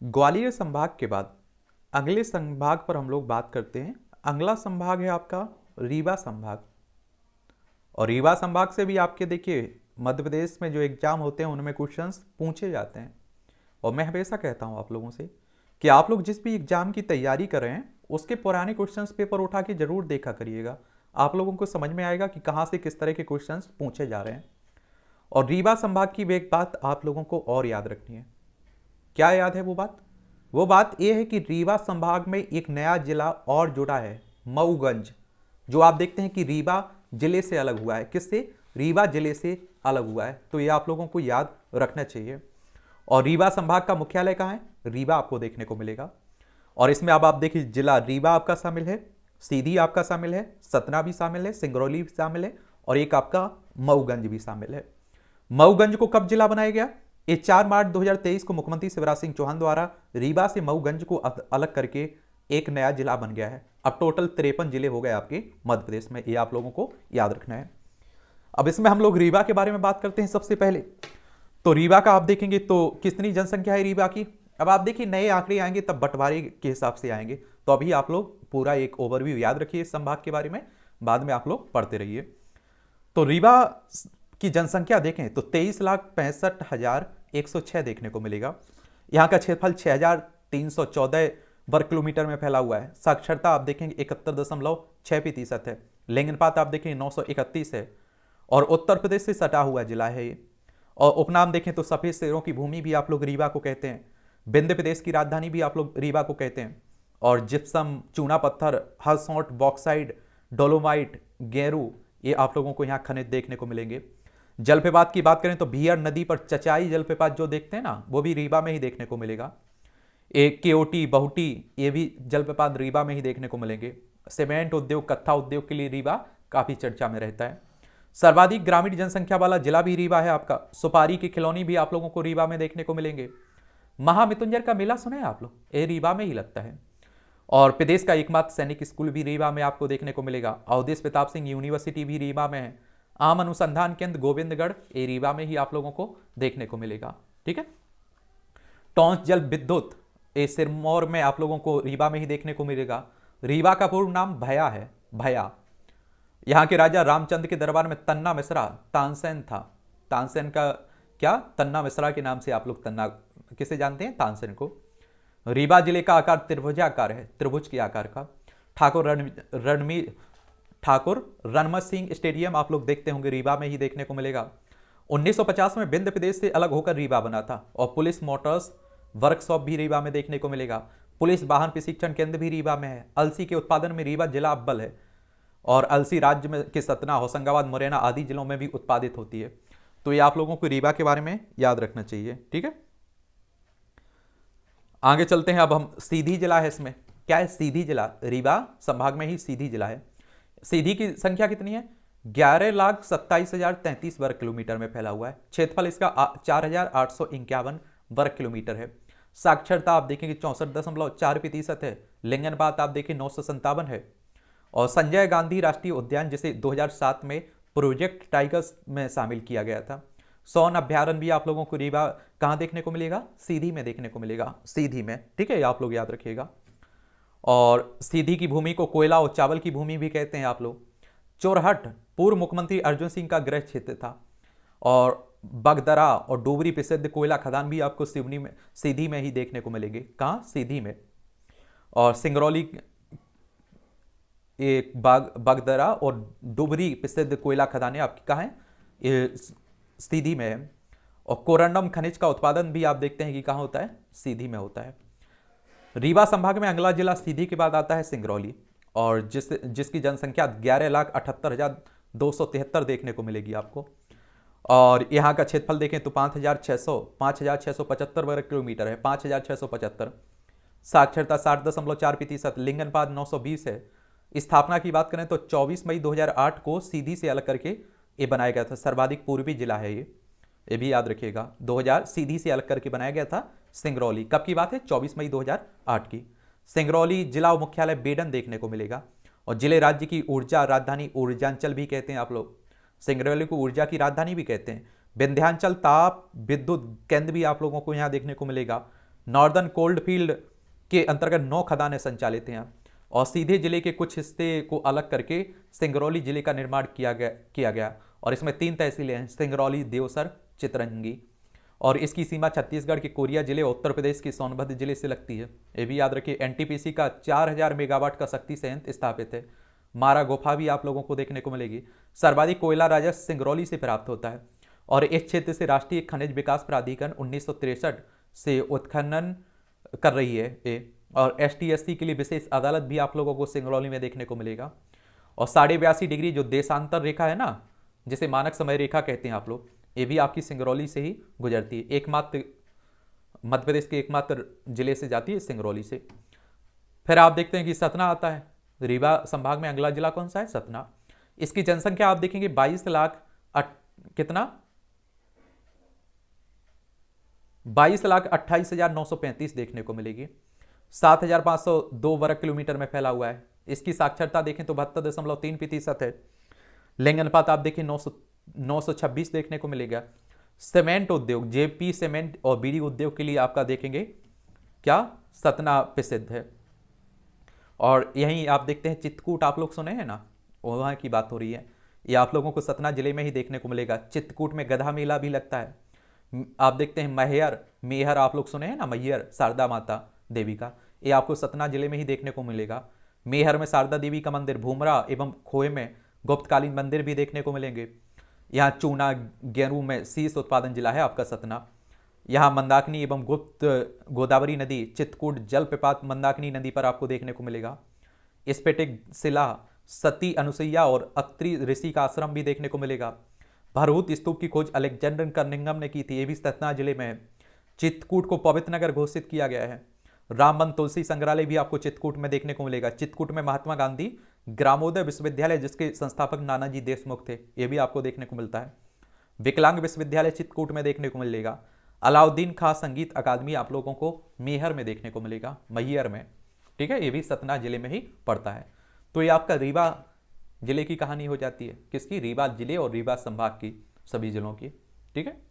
ग्वालियर संभाग के बाद अगले संभाग पर हम लोग बात करते हैं। अगला संभाग है आपका रीवा संभाग। और रीवा संभाग से भी आपके देखिए मध्य प्रदेश में जो एग्जाम होते हैं उनमें क्वेश्चंस पूछे जाते हैं। और मैं हमेशा कहता हूं आप लोगों से कि आप लोग जिस भी एग्जाम की तैयारी कर रहे हैं उसके पुराने क्वेश्चंस पेपर उठा के जरूर देखा करिएगा। आप लोगों को समझ में आएगा कि कहाँ से किस तरह के क्वेश्चंस पूछे जा रहे हैं। और रीवा संभाग की भी एक बात आप लोगों को और याद रखनी है। क्या याद है वो बात? वो बात यह है कि रीवा संभाग में एक नया जिला और जुड़ा है, मऊगंज, जो आप देखते हैं कि रीवा जिले से अलग हुआ है। किससे? रीवा जिले से अलग हुआ है। तो ये आप लोगों को याद रखना चाहिए। और रीवा संभाग का मुख्यालय कहाँ है? रीवा आपको देखने को मिलेगा। और इसमें अब आप देखिए जिला रीवा आपका शामिल है, सीधी आपका शामिल है, सतना भी शामिल है, सिंगरौली भी शामिल है और एक आपका मऊगंज भी शामिल है। मऊगंज को कब जिला बनाया गया? ये 4 मार्च 2023 को मुख्यमंत्री शिवराज सिंह चौहान द्वारा रीवा से मऊगंज को अलग करके एक नया जिला बन गया है। अब टोटल 53 जिले हो गए आपके मध्य प्रदेश में। ये आप लोगों को याद रखना है। अब इसमें हम लोग रीवा के बारे में बात करते हैं। सबसे पहले तो रीवा का आप देखेंगे तो कितनी जनसंख्या है रीवा की। अब आप देखिए नए आंकड़े आएंगे तब बंटवारे के हिसाब से आएंगे। तो अभी आप लोग पूरा एक ओवरव्यू याद रखिए इस संभाग के बारे में, बाद में आप लोग पढ़ते रहिए। तो रीवा की जनसंख्या देखें तो 23,65,106 देखने को मिलेगा। यहाँ का क्षेत्रफल 6,314 वर्ग किलोमीटर में फैला हुआ है। साक्षरता आप देखेंगे 71.6% है। लिंगानुपात आप देखेंगे 931 है। और उत्तर प्रदेश से सटा हुआ जिला है ये। और उपनाम देखें तो सफेद शेरों की भूमि भी आप लोग रीवा को कहते हैं। विंध्य प्रदेश की राजधानी भी आप लोग रीवा को कहते हैं। और जिप्सम, चूना पत्थर, हलसौट, बॉक्साइड, डोलोमाइट, गेरू, ये आप लोगों को यहाँ खनिज देखने को मिलेंगे। जलप्रपात की बात करें तो भीयर नदी पर चचाई जलप्रपात जो देखते हैं ना, वो भी रीवा में ही देखने को मिलेगा। एक केओटी, बहुटी, ये भी जलप्रपात रीवा में ही देखने को मिलेंगे। सीमेंट उद्योग, कत्था उद्योग के लिए रीवा काफी चर्चा में रहता है। सर्वाधिक ग्रामीण जनसंख्या वाला जिला भी रीवा है आपका। सुपारी के खिलौनी भी आप लोगों को रीवा में देखने को मिलेंगे। महामृत्युंजय का मेला सुना है आप लोग? ये रीवा में ही लगता है। और प्रदेश का एकमात्र सैनिक स्कूल भी रीवा में आपको देखने को मिलेगा। अवधेश प्रताप सिंह यूनिवर्सिटी भी रीवा में है। आम अनुसंधान केंद्र गोविंदगढ़, ये रीवा में ही आप लोगों को देखने को मिलेगा। ठीक है। टोंस जल विद्युत, ये सिरमौर में आप लोगों को रीवा में ही देखने को मिलेगा। रीवा का पूर्व नाम भया है, भया। यहाँ के राजा रामचंद्र के दरबार में तन्ना मिश्रा तानसेन था। तानसेन का क्या? तन्ना मिश्रा के नाम से आप लोग तन्ना किसे जानते हैं? तानसेन को। रीवा जिले का आकार त्रिभुजाकार है, त्रिभुज के आकार का। ठाकुर रणमत सिंह स्टेडियम आप लोग देखते होंगे, रीवा में ही देखने को मिलेगा। 1950 में विंध्य प्रदेश से अलग होकर रीवा बना था। और पुलिस मोटर्स वर्कशॉप भी रीवा में देखने को मिलेगा। पुलिस वाहन प्रशिक्षण केंद्र भी रीवा में है। अलसी के उत्पादन में रीवा जिला अव्वल है। और अलसी राज्य में के सतना, होशंगाबाद, मुरैना आदि जिलों में भी उत्पादित होती है। तो ये आप लोगों को रीवा के बारे में याद रखना चाहिए। ठीक है। आगे चलते हैं। अब हम सीधी जिला है। इसमें क्या है? सीधी जिला रीवा संभाग में ही सीधी जिला है। सीधी की संख्या कितनी है? 11,27,033 वर्ग किलोमीटर में फैला हुआ है। क्षेत्रफल इसका 4,851 वर्ग किलोमीटर है। साक्षरता आप देखेंगे 64.4% है। लिंगानुपात आप देखें 957 है। और संजय गांधी राष्ट्रीय उद्यान, जिसे 2007 में प्रोजेक्ट टाइगर्स में शामिल किया गया था। सोन अभ्यारण्य भी आप लोगों को रीवा कहां देखने को मिलेगा? सीधी में देखने को मिलेगा, सीधी में। ठीक है, आप लोग याद रखिएगा। और सीधी की भूमि को कोयला और चावल की भूमि भी कहते हैं आप लोग। चोरहट पूर्व मुख्यमंत्री अर्जुन सिंह का गृह क्षेत्र था। और बगदरा और डोबरी प्रसिद्ध कोयला खदान भी आपको सीधी में ही देखने को मिलेंगे। कहाँ? सीधी में। और सिंगरौली एक बगदरा और डोबरी प्रसिद्ध कोयला खदानें आपकी कहाँ हैं? ये सीधी में है। और कोरंडम खनिज का उत्पादन भी आप देखते हैं कि कहाँ होता है? सीधी में होता है। रीवा संभाग में अगला जिला सीधी के बाद आता है सिंगरौली। और जिसकी जनसंख्या 11,78,273 देखने को मिलेगी आपको। और यहाँ का क्षेत्रफल देखें तो 5,675 वर्ग किलोमीटर है, 5,675। साक्षरता 60.4%। लिंगानुपात 920 है। स्थापना की बात करें तो 24 मई 2008 को सीधी से अलग करके ये बनाया गया था। सर्वाधिक पूर्वी जिला है ये भी याद रखिएगा। 2000 सीधी से अलग करके बनाया गया था सिंगरौली। कब की बात है? 24 मई 2008 की। सिंगरौली जिला मुख्यालय बेडन देखने को मिलेगा। और जिले राज्य की ऊर्जा राजधानी ऊर्जांचल भी कहते हैं आप लोग। सिंगरौली को ऊर्जा की राजधानी भी कहते हैं। विंध्याचल ताप विद्युत केंद्र भी आप लोगों को यहाँ देखने को मिलेगा। नॉर्दर्न कोल्डफील्ड के अंतर्गत 9 खदानें संचालित हैं यहाँ, और सीधे जिले के कुछ हिस्से को अलग करके सिंगरौली जिले का निर्माण किया गया और इसमें 3 तहसीलें हैं, सिंगरौली, देवसर, चितरंगी। और इसकी सीमा छत्तीसगढ़ के कोरिया जिले और उत्तर प्रदेश के सोनभद्र जिले से लगती है। ये भी याद रखिए। एनटीपीसी का 4000 मेगावाट का शक्ति संयंत्र स्थापित है। मारा गुफा भी आप लोगों को देखने को मिलेगी। सर्वाधिक कोयला राजस्व सिंगरौली से प्राप्त होता है और इस क्षेत्र से राष्ट्रीय खनिज विकास प्राधिकरण 1963 से उत्खनन कर रही है ये। और ST/SC के लिए विशेष अदालत भी आप लोगों को सिंगरौली में देखने को मिलेगा। और 82.5 डिग्री जो देशांतर रेखा है ना, जिसे मानक समय रेखा कहते हैं आप लोग, ये भी आपकी सिंगरौली से ही गुजरती है। एकमात्र मध्य प्रदेश के एकमात्र जिले से जाती है, सिंगरौली से। फिर आप देखते हैं कि सतना आता है। रीवा संभाग में अगला जिला कौन सा है? सतना। इसकी जनसंख्या आप देखेंगे 22 लाख कितना 22,28,935 देखने को मिलेगी। 7,502 वर्ग किलोमीटर में फैला हुआ है। इसकी साक्षरता देखें तो 72.3% है। लिंग अनुपात आप देखें 926 देखने को मिलेगा। सीमेंट उद्योग, JP सीमेंट और बीड़ी उद्योग के लिए आपका देखेंगे क्या, सतना प्रसिद्ध है। और यहीं आप देखते हैं चित्रकूट, आप लोग सुने हैं ना, वहाँ की बात हो रही है। ये आप लोगों को सतना जिले में ही देखने को मिलेगा। चित्रकूट में गधा मेला भी लगता है। आप देखते हैं मेहर आप लोग सुने हैं ना, मैहर शारदा माता देवी का, ये आपको सतना जिले में ही देखने को मिलेगा। मेहर में शारदा देवी का मंदिर, भूमरा एवं खोए में गुप्तकालीन मंदिर भी देखने को मिलेंगे। यहाँ चूना गेरू में शीश उत्पादन जिला है आपका सतना। यहाँ मंदाकिनी एवं गुप्त गोदावरी नदी, चित्रकूट जलप्रपात मंदाकिनी नदी पर आपको देखने को मिलेगा। स्फटिक शिला, सती अनुसुईया और अत्रि ऋषि का आश्रम भी देखने को मिलेगा। भरहूत स्तूप की खोज अलेक्जेंडर कर्निंघम ने की थी, ये भी सतना जिले में है। चित्रकूट को पवित्र नगर घोषित किया गया है। रामबन तुलसी संग्रहालय भी आपको चित्रकूट में देखने को मिलेगा। चित्रकूट में महात्मा गांधी ग्रामोदय विश्वविद्यालय, जिसके संस्थापक नानाजी देशमुख थे, ये भी आपको देखने को मिलता है। विकलांग विश्वविद्यालय चित्रकूट में देखने को मिलेगा। अलाउद्दीन खां संगीत अकादमी आप लोगों को मेहर में देखने को मिलेगा, मैहर में। ठीक है, ये भी सतना जिले में ही पड़ता है। तो ये आपका रीवा जिले की कहानी हो जाती है। किसकी? रीवा जिले और रीवा संभाग की, सभी जिलों की। ठीक है।